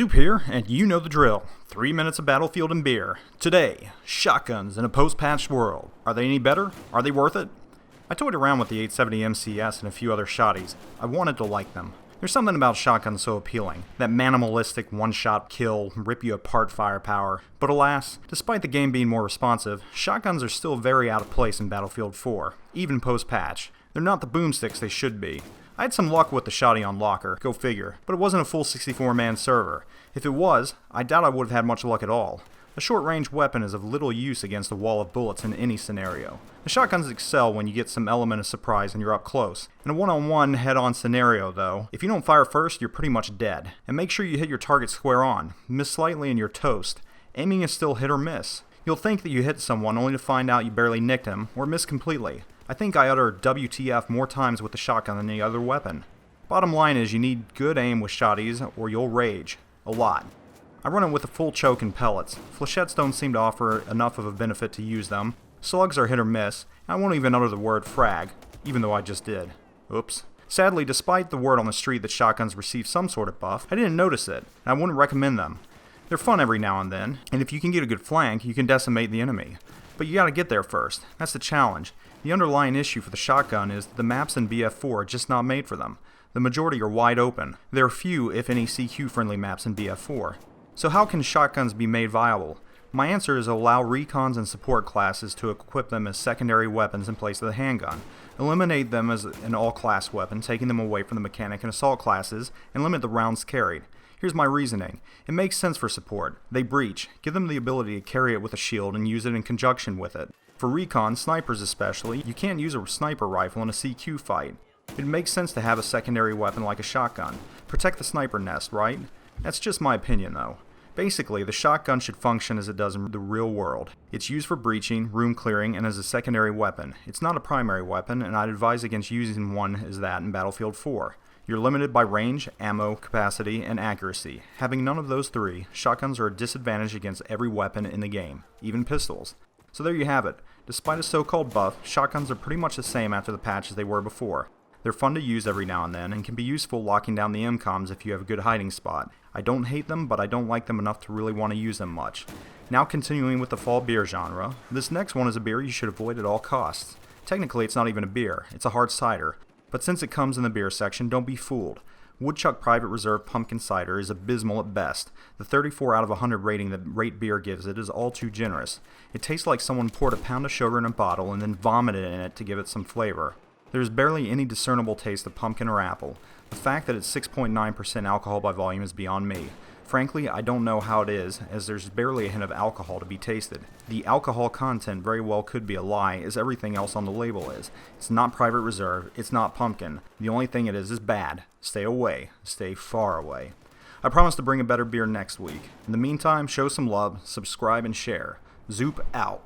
Zoop here, and you know the drill. 3 minutes of battlefield and beer. Today, shotguns in a post-patched world. Are they any better? Are they worth it? I toyed around with the 870 MCS and a few other shotties. I wanted to like them. There's something about shotguns so appealing. That minimalistic one-shot kill, rip-you-apart firepower. But alas, despite the game being more responsive, shotguns are still very out of place in Battlefield 4, even post-patch. They're not the boomsticks they should be. I had some luck with the shotty on locker, go figure, but it wasn't a full 64-man server. If it was, I doubt I would have had much luck at all. A short-range weapon is of little use against a wall of bullets in any scenario. The shotguns excel when you get some element of surprise and you're up close. In a one-on-one, head-on scenario, though, if you don't fire first, you're pretty much dead. And make sure you hit your target square on. Miss slightly and you're toast. Aiming is still hit or miss. You'll think that you hit someone only to find out you barely nicked him, or miss completely. I think I utter WTF more times with the shotgun than any other weapon. Bottom line is you need good aim with shotties or you'll rage. A lot. I run it with a full choke and pellets. Flechettes don't seem to offer enough of a benefit to use them. Slugs are hit or miss. I won't even utter the word frag, even though I just did. Oops. Sadly, despite the word on the street that shotguns receive some sort of buff, I didn't notice it, and I wouldn't recommend them. They're fun every now and then, and if you can get a good flank, you can decimate the enemy. But you gotta get there first. That's the challenge. The underlying issue for the shotgun is that the maps in BF4 are just not made for them. The majority are wide open. There are few, if any, CQ-friendly maps in BF4. So how can shotguns be made viable? My answer is allow recons and support classes to equip them as secondary weapons in place of the handgun. Eliminate them as an all-class weapon, taking them away from the mechanic and assault classes, and limit the rounds carried. Here's my reasoning. It makes sense for support. They breach. Give them the ability to carry it with a shield and use it in conjunction with it. For recon, snipers especially, you can't use a sniper rifle in a CQ fight. It makes sense to have a secondary weapon like a shotgun. Protect the sniper nest, right? That's just my opinion though. Basically, the shotgun should function as it does in the real world. It's used for breaching, room clearing, and as a secondary weapon. It's not a primary weapon, and I'd advise against using one as that in Battlefield 4. You're limited by range, ammo, capacity, and accuracy. Having none of those three, shotguns are a disadvantage against every weapon in the game, even pistols. So there you have it. Despite a so-called buff, shotguns are pretty much the same after the patch as they were before. They're fun to use every now and then, and can be useful locking down the MCOMs if you have a good hiding spot. I don't hate them, but I don't like them enough to really want to use them much. Now continuing with the fall beer genre, this next one is a beer you should avoid at all costs. Technically it's not even a beer, it's a hard cider. But since it comes in the beer section, don't be fooled. Woodchuck Private Reserve Pumpkin Cider is abysmal at best. The 34 out of 100 rating that Rate Beer gives it is all too generous. It tastes like someone poured a pound of sugar in a bottle and then vomited in it to give it some flavor. There's barely any discernible taste of pumpkin or apple. The fact that it's 6.9% alcohol by volume is beyond me. Frankly, I don't know how it is, as there's barely a hint of alcohol to be tasted. The alcohol content very well could be a lie, as everything else on the label is. It's not Private Reserve, it's not pumpkin. The only thing it is bad. Stay away. Stay far away. I promise to bring a better beer next week. In the meantime, show some love, subscribe, and share. Zoop out.